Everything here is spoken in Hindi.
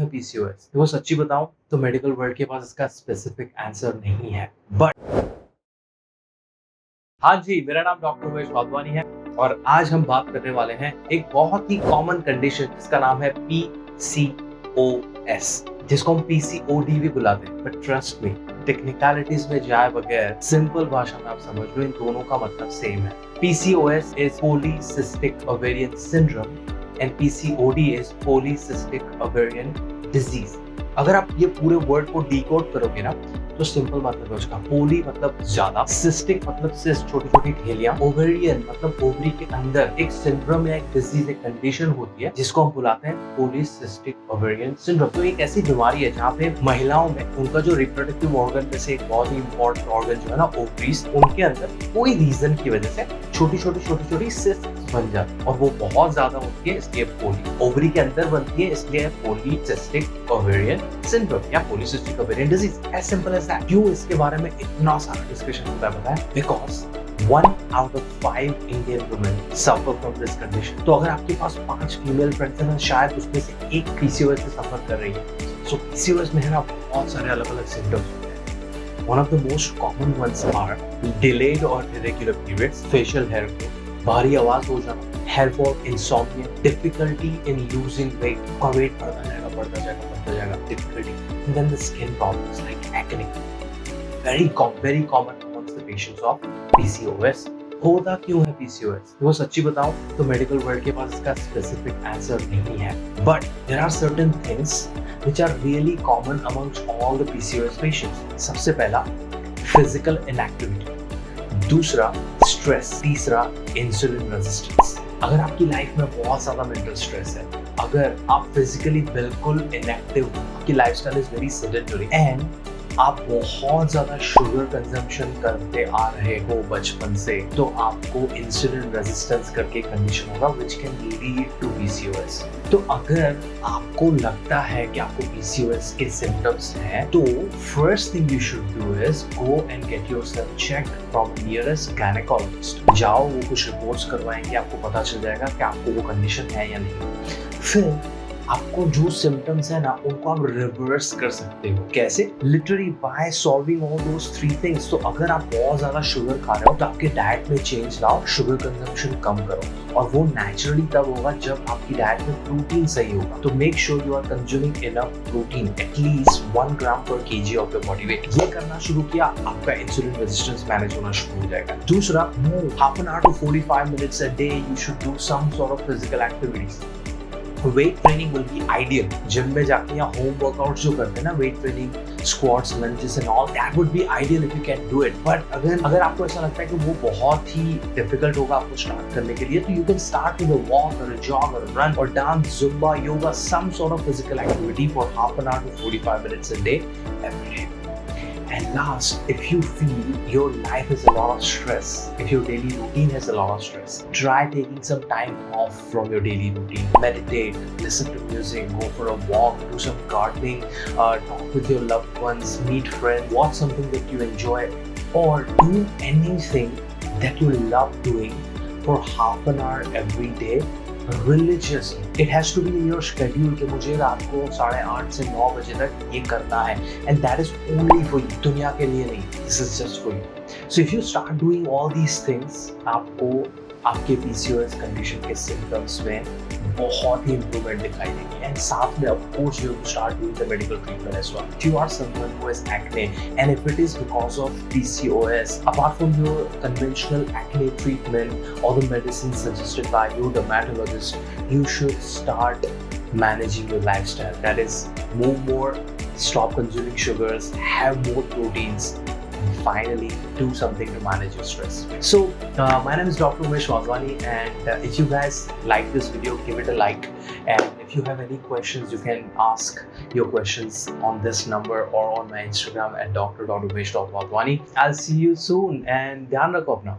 है पीसीओएस? देखो सच्ची बताऊं तो मेडिकल वर्ल्ड के पास इसका स्पेसिफिक आंसर नहीं है, बट हाँ जी, मेरा नाम डॉक्टर उमेश वाधवानी है और आज हम बात करने वाले हैं एक बहुत ही कॉमन कंडीशन जिसका नाम है पीसीओएस, जिसको हम पीसीओडी भी बुलाते हैं। बट ट्रस्ट मी, टेक्निकलिटीज में जाए बगैर सिंपल भाषा में आप समझ लो, इन दोनों का मतलब सेम है। PCOS is polycystic ovarian syndrome and PCOD is polycystic ovarian disease. अगर आप ये पूरे वर्ड को डिकोड करोगे ना तो सिंपल मतलब है उसका। पोली मतलब ज्यादा, सिस्टिक मतलब सिस्ट, छोटी छोटी थैलियां, ओवेरियन मतलब ओवरी के अंदर एक सिंड्रोम या एक डिजीज, एक कंडीशन होती है जिसको हम बुलाते हैं पॉलीसिस्टिक ओवेरियन सिंड्रोम। तो एक ऐसी बीमारी है जहाँ पे महिलाओं में उनका जो रिप्रोडक्टिव ऑर्गन में से एक बहुत ही इंपॉर्टेंट ऑर्गन जो है ना ओवरीज, उनके अंदर कोई रीजन की वजह से छोटी छोटी सिस्ट बन जाती है और वो बहुत ज्यादा होती है, इसलिए पोली। ओवरी के अंदर बनती है इसलिए पॉलीसिस्टिक ओवेरियन सिंड्रोम या polycystic ovarian disease. As simple as that. क्यों इसके बारे में इतना सारा डिस्कशन होता है पता है? Because 1 out of 5 Indian women suffer from this condition। तो अगर आपके पास 5 फीमेल फ्रेंड्स हैं, शायद उसमें से एक पीसीओएस से सफर कर रही है। सो पीसीओएस में है ना बहुत सारे अलग अलग सिम्टम्स होते हैं। One of the most common ones are delayed or irregular periods, facial hair growth, भारी आवाज हो जाना, hair fall, insomnia, difficulty in losing weight, का वेट बढ़ता जाएगा, difficulty, and then the skin problems like acne, very common amongst the patients of PCOS। होता क्यों है PCOS? वो सच्ची बताऊं तो मेडिकल वर्ल्ड के पास इसका स्पेसिफिक आंसर नहीं है, but there are certain things which are really common amongst all the PCOS patients। सबसे पहला फिजिकल इनएक्टिविटी, दूसरा स्ट्रेस, तीसरा इंसुलिन रेजिस्टेंस। अगर आपकी लाइफ में बहुत ज्यादा मेंटल स्ट्रेस है, अगर आप फिजिकली बिल्कुल इनएक्टिव, आपकी lifestyle is very sedentary and आप बहुत ज्यादा शुगर कंजम्पशन करते आ रहे हो बचपन से, तो आपको इंसुलिन रेजिस्टेंस करके कंडीशन होगा which can lead to PCOS. तो अगर आपको लगता है कि आपको पीसीओएस के सिम्टम्स हैं, तो first thing you should do is go and get yourself checked from nearest gynaecologist. जाओ, वो कुछ रिपोर्ट्स करवाएंगे, आपको पता चल जाएगा कि आपको वो कंडीशन है या नहीं। फिर आपको जो सिम्टम्स है ना उनको आप रिवर्स कर सकते हो। कैसे? Literally by solving all those 3 things. तो अगर आप बहुत ज्यादा शुगर खा रहे हो तो आपके डाइट में चेंज लाओ, शुगर कंजम्पशन कम करो, और वो नेचुरली तब होगा जब आपकी डाइट में प्रोटीन सही होगा। तो make sure you are consuming enough protein, at least 1 gram per kg of your body weight. ये करना शुरू किया, आपका इंसुलिन रेजिस्टेंस मैनेज होना शुरू हो जाएगा। दूसरा, half an hour to 45 minutes a day you should do some sort of physical activities। Weight training will be ideal. Gym में जाके या होम वर्कआउट जो करते हैं ना, weight training, squats, lunges and all, that would be ideal if you can do it. But अगर आपको ऐसा लगता है कि वो बहुत ही डिफिकल्ट होगा आपको स्टार्ट करने के लिए, तो you can start with a walk और अ जॉग और रन और dance, zumba, yoga, some sort of physical activity for half an hour to 45 minutes a day every day। And last, if you feel your life is a lot of stress, if your daily routine has a lot of stress, try taking some time off from your daily routine. Meditate, listen to music, go for a walk, do some gardening, talk with your loved ones, meet friends, watch something that you enjoy, or do anything that you love doing for half an hour every day religiously। It has to be in your schedule कि मुझे रात को 8:30 से 9 बजे तक ये करना है, and that is only for you, दुनिया के लिए नहीं, this is just for you। So if you start doing all these things, आपको आपके PCOS कंडीशन के सिम्टम्स में बहुत ही इम्प्रूवमेंट दिखाई देगी। एंड साथ में of course you start doing the medical treatment as well. If you are someone who has acne and if it is because of PCOS, apart from your conventional acne treatment or the medicine suggested by your dermatologist, you should start managing your lifestyle. That is, move more, stop consuming sugars, have more proteins, and finally do something to manage your stress. So my name is Dr. Umesh Wadhwani, and if you guys like this video, give it a like, and if you have any questions, you can ask your questions on this number or on my Instagram at dr.umesh.wadhwani. I'll see you soon, and dhyan rakho apna।